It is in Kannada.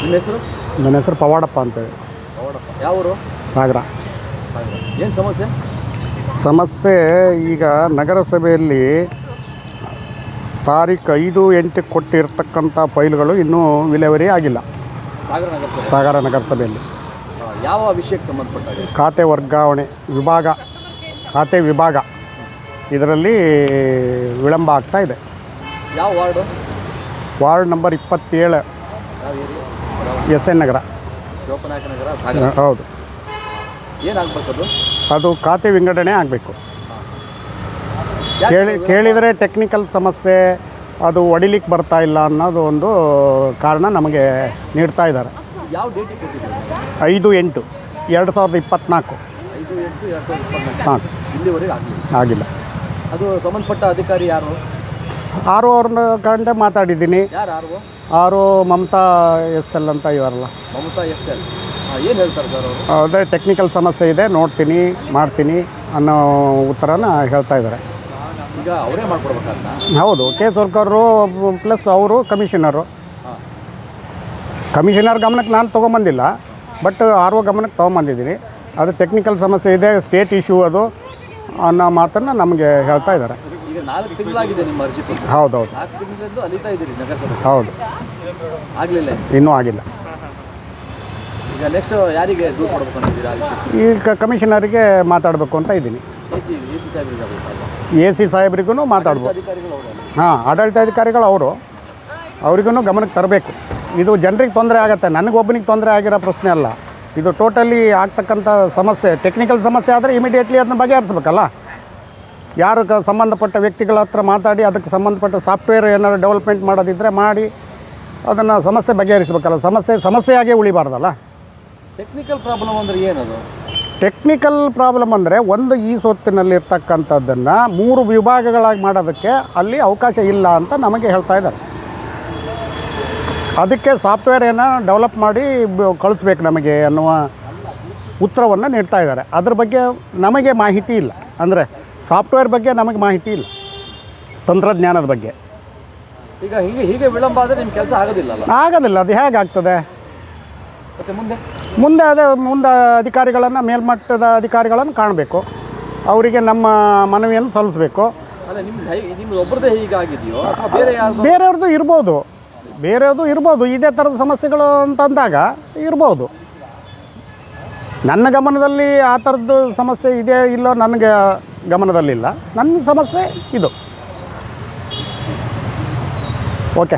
ನಿಮ್ಮ ಹೆಸರು? ನನ್ನ ಹೆಸರು ಪವಾಡಪ್ಪ ಅಂತೇಳಿ. ಪವಾಡಪ್ಪ. ಯಾವ ಊರು? ಸಾಗರ. ಏನು ಸಮಸ್ಯೆ? ಸಮಸ್ಯೆ ಈಗ ನಗರಸಭೆಯಲ್ಲಿ ತಾರೀಖು 5/8 ಕೊಟ್ಟಿರ್ತಕ್ಕಂಥ ಫೈಲ್ಗಳು ಇನ್ನೂ ವಿಲೇವಾರಿ ಆಗಿಲ್ಲ. ಸಾಗರ ನಗರಸಭೆಯಲ್ಲಿ ಯಾವ ವಿಷಯಕ್ಕೆ ಸಂಬಂಧಪಟ್ಟ? ಖಾತೆ ವರ್ಗಾವಣೆ ವಿಭಾಗ, ಖಾತೆ ವಿಭಾಗ ಇದರಲ್ಲಿ ವಿಳಂಬ ಆಗ್ತಾ ಇದೆ. ಯಾವ ವಾರ್ಡು? ವಾರ್ಡ್ ನಂಬರ್ 27, SN ನಗರ. ಶಿವಪ್ಪನಾಯಕ ನಗರ. ಹೌದು. ಏನಾಗಬೇಕದು? ಅದು ಖಾತೆ ವಿಂಗಡಣೆ ಆಗಬೇಕು. ಕೇಳಿದರೆ ಟೆಕ್ನಿಕಲ್ ಸಮಸ್ಯೆ, ಅದು ಹೊಡಿಲಿಕ್ಕೆ ಬರ್ತಾ ಇಲ್ಲ ಅನ್ನೋದು ಒಂದು ಕಾರಣ ನಮಗೆ ನೀಡ್ತಾ ಇದ್ದಾರೆ. ಯಾವ ಡೇಟಿಗೆ ಕೊಟ್ಟಿದ್ದಾರೆ? 5/8/2024. 5/8/2024. ಇಲ್ಲಿವರೆಗೆ ಆಗಿಲ್ಲ. ಅದು ಸಂಬಂಧಪಟ್ಟ ಅಧಿಕಾರಿ ಯಾರು? ಆರು ಅವ್ರನ್ನ ಕಂಡೆ ಮಾತಾಡಿದ್ದೀನಿ. ಯಾರು? ಆರು ಮಮತಾ SL ಅಂತ ಇವರಲ್ಲ. ಮಮತಾ SL. ಏನು ಹೇಳ್ತಾರೆ ಸರ್ ಅವರು? ಅದೇ ಟೆಕ್ನಿಕಲ್ ಸಮಸ್ಯೆ ಇದೆ, ನೋಡ್ತೀನಿ ಮಾಡ್ತೀನಿ ಅನ್ನೋ ಉತ್ತರನ ಹೇಳ್ತಾ ಇದ್ದಾರೆ. ಈಗ ಅವರೇ ಮಾಡ್ಕೊಡ್ಬೇಕಂತ? ಹೌದು. ಕೆ ಸರ್ಕಾರರು ಪ್ಲಸ್ ಅವರು ಕಮಿಷನರು. ಕಮಿಷನರ್ ಗಮನಕ್ಕೆ ನಾನು ತೊಗೊಂಬಂದಿಲ್ಲ, ಬಟ್ RO ಗಮನಕ್ಕೆ ತೊಗೊಂಬಂದಿದ್ದೀನಿ. ಅದು ಟೆಕ್ನಿಕಲ್ ಸಮಸ್ಯೆ ಇದೆ, ಸ್ಟೇಟ್ ಇಶ್ಯೂ ಅದು ಅನ್ನೋ ಮಾತನ್ನು ನಮಗೆ ಹೇಳ್ತಾ ಇದ್ದಾರೆ. ಈಗ 4 ತಿಂಗಳಾಗಿದೆ ನಿಮ್ಮ ಅರ್ಜಿ ಕೊಟ್ಟು. ಹೌದೌದು. 4 ತಿಂಗಳಿಂದ ಅಲಿತಾ ಇದ್ದೀರಿ ನಗರಸಭೆ? ಹೌದು. ಆಗಲಿಲ್ಲ? ಇನ್ನೂ ಆಗಿಲ್ಲ. ಈಗ ನೆಕ್ಸ್ಟ್ ಯಾರಿಗೆ ದೂರು ಕೊಡಬೇಕು ಅಂತಿದ್ದೀರಾ? ಈಗ ಕಮಿಷನರಿಗೆ ಮಾತಾಡಬೇಕು ಅಂತ ಇದ್ದೀನಿ. AC ಸಾಹೇಬ್ರಿಗೂ ಮಾತಾಡ್ಬೋದು. ಹಾಂ, ಆಡಳಿತಾಧಿಕಾರಿಗಳು ಅವ್ರಿಗೂ ಗಮನಕ್ಕೆ ತರಬೇಕು. ಇದು ಜನರಿಗೆ ತೊಂದರೆ ಆಗುತ್ತೆ, ನನಗೊಬ್ಬನಿಗೆ ತೊಂದರೆ ಆಗಿರೋ ಪ್ರಶ್ನೆ ಅಲ್ಲ. ಇದು ಟೋಟಲಿ ಆಗ್ತಕ್ಕಂಥ ಸಮಸ್ಯೆ. ಟೆಕ್ನಿಕಲ್ ಸಮಸ್ಯೆ ಆದರೆ ಇಮಿಡಿಯೇಟ್ಲಿ ಅದನ್ನ ಬಗೆಹರಿಸ್ಬೇಕಲ್ಲ. ಯಾರು ಸಂಬಂಧಪಟ್ಟ ವ್ಯಕ್ತಿಗಳ ಹತ್ರ ಮಾತಾಡಿ ಅದಕ್ಕೆ ಸಂಬಂಧಪಟ್ಟ ಸಾಫ್ಟ್ವೇರ್ ಏನಾದ್ರು ಡೆವಲಪ್ಮೆಂಟ್ ಮಾಡೋದಿದ್ದರೆ ಮಾಡಿ ಅದನ್ನು ಸಮಸ್ಯೆ ಬಗೆಹರಿಸ್ಬೇಕಲ್ಲ. ಸಮಸ್ಯೆಯಾಗೇ ಉಳಿಬಾರ್ದಲ್ಲ. ಟೆಕ್ನಿಕಲ್ ಪ್ರಾಬ್ಲಮ್ ಅಂದರೆ ಏನದು? ಟೆಕ್ನಿಕಲ್ ಪ್ರಾಬ್ಲಮ್ ಅಂದರೆ ಒಂದು ಈ ಸೊತ್ತಿನಲ್ಲಿರ್ತಕ್ಕಂಥದ್ದನ್ನು 3 ವಿಭಾಗಗಳಾಗಿ ಮಾಡೋದಕ್ಕೆ ಅಲ್ಲಿ ಅವಕಾಶ ಇಲ್ಲ ಅಂತ ನಮಗೆ ಹೇಳ್ತಾ ಇದ್ದಾರೆ. ಅದಕ್ಕೆ ಸಾಫ್ಟ್ವೇರ್ ಏನೋ ಡೆವಲಪ್ ಮಾಡಿ ಕಳಿಸ್ಬೇಕು ನಮಗೆ ಅನ್ನುವ ಉತ್ತರವನ್ನು ನೀಡ್ತಾ ಇದ್ದಾರೆ. ಅದ್ರ ಬಗ್ಗೆ ನಮಗೆ ಮಾಹಿತಿ ಇಲ್ಲ. ಅಂದರೆ ಸಾಫ್ಟ್ವೇರ್ ಬಗ್ಗೆ ನಮಗೆ ಮಾಹಿತಿ ಇಲ್ಲ, ತಂತ್ರಜ್ಞಾನದ ಬಗ್ಗೆ. ಈಗ ಹೀಗೆ ವಿಳಂಬ ಆದರೆ ನಿಮ್ಮ ಕೆಲಸ ಆಗೋದಿಲ್ಲ? ಅದು ಹೇಗಾಗ್ತದೆ? ಮತ್ತು ಮುಂದೆ ಅಧಿಕಾರಿಗಳನ್ನು, ಮೇಲ್ಮಟ್ಟದ ಅಧಿಕಾರಿಗಳನ್ನು ಕಾಣಬೇಕು, ಅವರಿಗೆ ನಮ್ಮ ಮನವಿಯನ್ನು ಸಲ್ಲಿಸಬೇಕು. ಅಲ್ಲ, ನಿಮ್ದು ಒಬ್ಬರದೇ ಹೀಗಾಗಿದೆಯೋ ಅಥವಾ ಬೇರೆಯವ್ರದ್ದು ಇರ್ಬೋದು. ಇದೇ ಥರದ ಸಮಸ್ಯೆಗಳು ಅಂತಂದಾಗ ಇರ್ಬೋದು. ನನ್ನ ಗಮನದಲ್ಲಿ ಆ ಥರದ್ದು ಸಮಸ್ಯೆ ಇದೆ ಇಲ್ಲೋ ನನಗೆ ಗಮನದಲ್ಲಿಲ್ಲ. ನನ್ನ ಸಮಸ್ಯೆ ಇದು. ಓಕೆ.